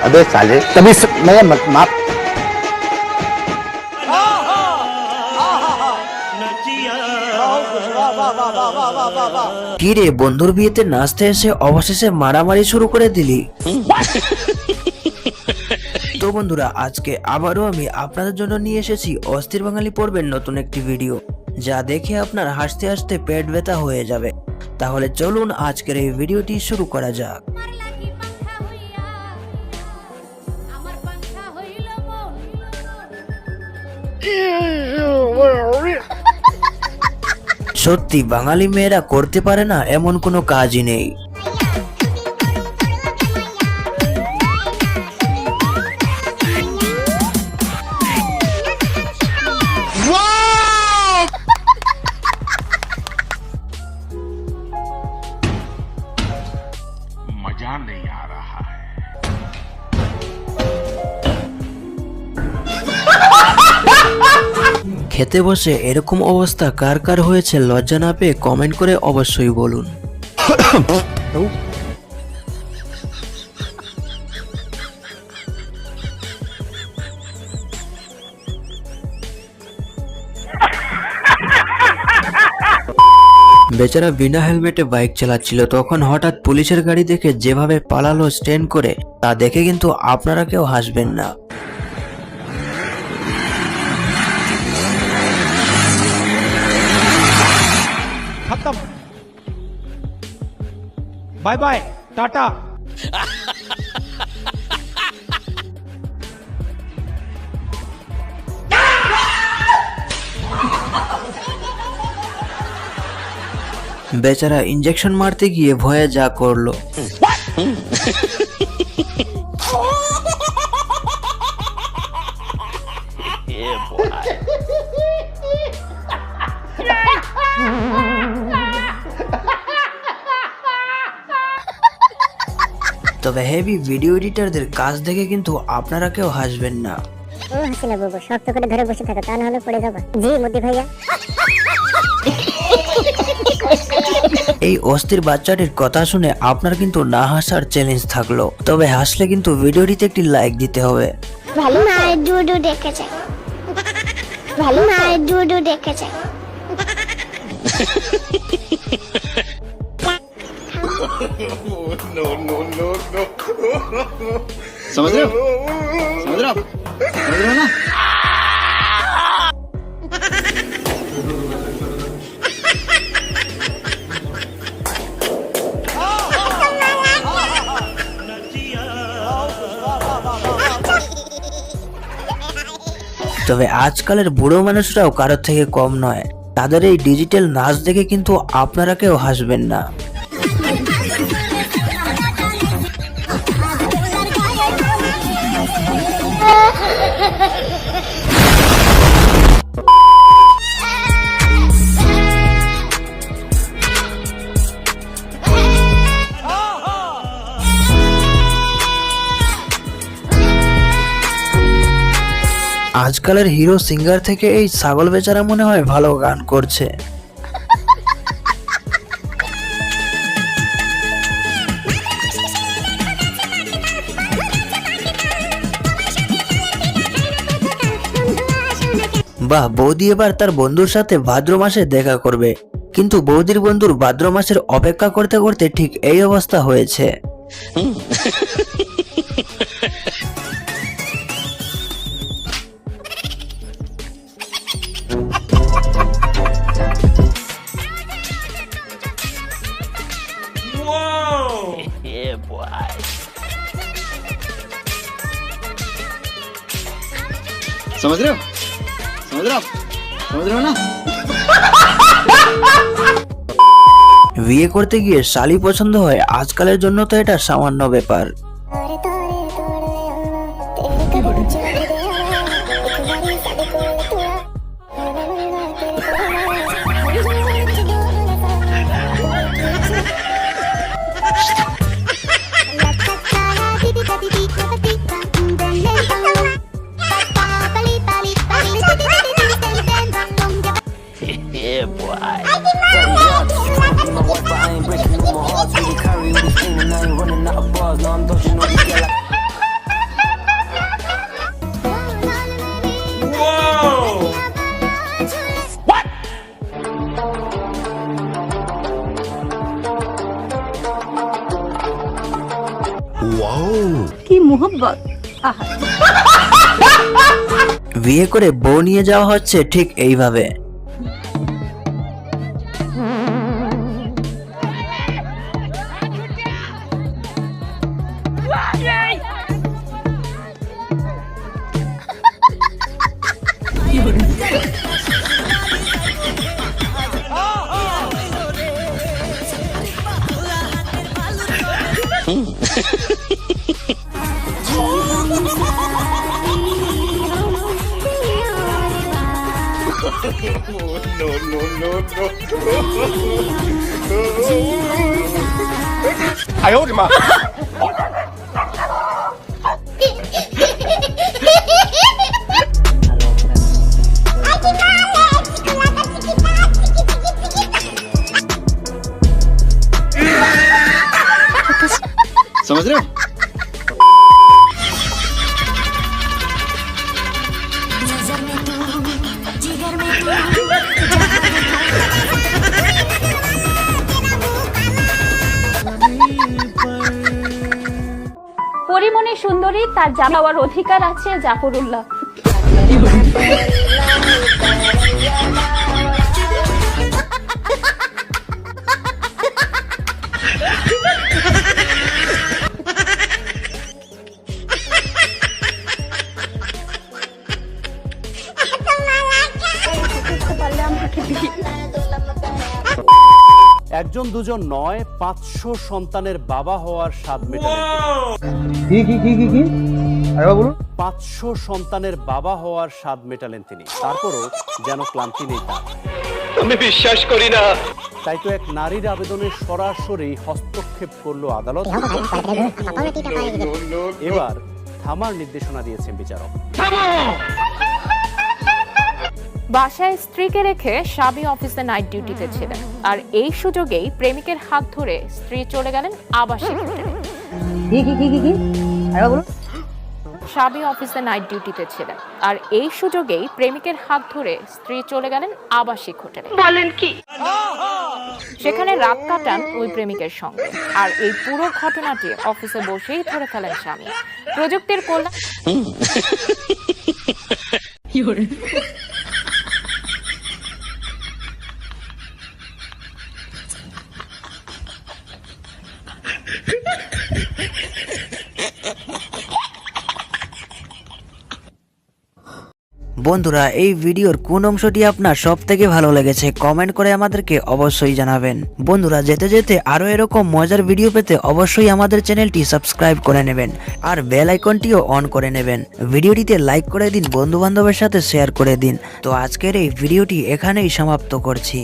अबे साले कभी मैं माफ কি রে বন্ধুর বিয়েতে নাচতে এসে অবশেষে মারামারি শুরু করে দিলি। তো বন্ধুরা আজকে আবারও আমি আপনাদের জন্য নিয়ে এসেছি অস্থির বাঙালি পর্বের নতুন একটি ভিডিও, যা দেখে আপনার হাসতে হাসতে পেট ব্যথা হয়ে যাবে। তাহলে চলুন আজকের এই ভিডিওটি শুরু করা যাক। সত্যি বাঙালি মেয়েরা করতে পারে না এমন কোনো কাজই নেই। मजा नहीं आ रहा है। খেতে বসে এরকম অবস্থা কার কার হয়েছে লজ্জা না পেয়ে কমেন্ট করে অবশ্যই বলুন। বেচারা বিনা হেলমেটে বাইক চালাচ্ছিল, তখন হঠাৎ পুলিশের গাড়ি দেখে যেভাবে পালালো স্ট্যান্ড করে, তা দেখে কিন্তু আপনারা কেউ হাসবেন না। खत्म, बाय बाय, टाटा। বেচারা ইঞ্জেকশন মারতে গিয়ে ভয়ে যা করলো। তবে হেভি ভিডিও এডিটরদের কাজ দেখে কিন্তু আপনারা কেউ হাসবেন না। ও হাসিনা বাবু, শক্ত করে ধরে বসে থাকো, তা না হলে পড়ে যাবে। জি মোদি ভাইয়া। এই অস্থির বাচ্চাটির কথা শুনে আপনার কিন্তু না হাসার চ্যালেঞ্জ থাকলো, তবে হাসলে কিন্তু ভিডিওটিতে একটি লাইক দিতে হবে। ভালো মায়ের ডুডু দেখেছে, ভালো মায়ের ডুডু দেখেছে। समझ रहे हो ना। তবে আজকালের বুড়ো মানুষরাও কারোর থেকে কম নয়, তাদের এই ডিজিটাল নাচ দেখে কিন্তু আপনারা কেউ হাসবেন না। আজকালের হিরো সিঙ্গার থেকে এই ছাগল বেচারা মনে হয় ভালো গান করছে। বাহ, বৌদি এবার তার বন্ধুর সাথে ভাদ্র মাসে দেখা করবে, কিন্তু বৌদির বন্ধুর ভাদ্র মাসের অপেক্ষা করতে করতে ঠিক এই অবস্থা হয়েছে। समझ रहे हो ना। বিয়ে করতে গিয়ে শালি পছন্দ হয় আজকালের জন্য তো এটা সামান্য ব্যাপার। কি মোহব্বত। আহা, বিয়ে করে বউ নিয়ে যাওয়া হচ্ছে ঠিক এইভাবে। समझ रहे हो? পরিমণি সুন্দরী, তার যাওয়ার অধিকার আছে জাফরুল্লাহ। একজন দুজন নয়, 500 সন্তানের বাবা হওয়ার স্বাদ মেটালেন কি আরে বলুন। 500 সন্তানের বাবা হওয়ার স্বাদ মেটালেন তিনি। তারপরও যেন ক্লান্তি নেই তার। আমি বিশ্বাস করি না। তাই তো এক নারীর আবেদনে সরাসরি হস্তক্ষেপ করলো আদালত। এবার থামার নির্দেশনা দিয়েছেন বিচারক। বাসায় স্ত্রীকে রেখে স্বামী অফিসে নাইট ডিউটিতে ছিলেন, আর এই সুযোগেই প্রেমিকের হাত ধরে স্ত্রী চলে গেলেন আবাসিক হোটেলে। স্বামী অফিসে নাইট ডিউটিতে ছিলেন, আর এই সুযোগেই প্রেমিকের হাত ধরে স্ত্রী চলে গেলেন আবাসিক হোটেলে। বলেন কি? সেখানে রাত কাটান ওই প্রেমিকের সঙ্গে। আর এই পুরো ঘটনাটি অফিসে বসেই ধরে ফেলেন স্বামী। প্রযুক্তির কল্যাণ বন্ধুরা, এই ভিডিওর কোন অংশটি আপনার সব থেকে ভালো লেগেছে কমেন্ট করে আমাদেরকে অবশ্যই জানাবেন। বন্ধুরা, যেতে যেতে আরো এরকম মজার ভিডিও পেতে অবশ্যই আমাদের চ্যানেলটি সাবস্ক্রাইব করে নেবেন আর বেল আইকনটিও অন করে নেবেন। ভিডিওটিতে লাইক করে দিন, বন্ধু বান্ধবের সাথে শেয়ার করে দিন। তো আজকের এই ভিডিওটি এখানেই সমাপ্ত করছি।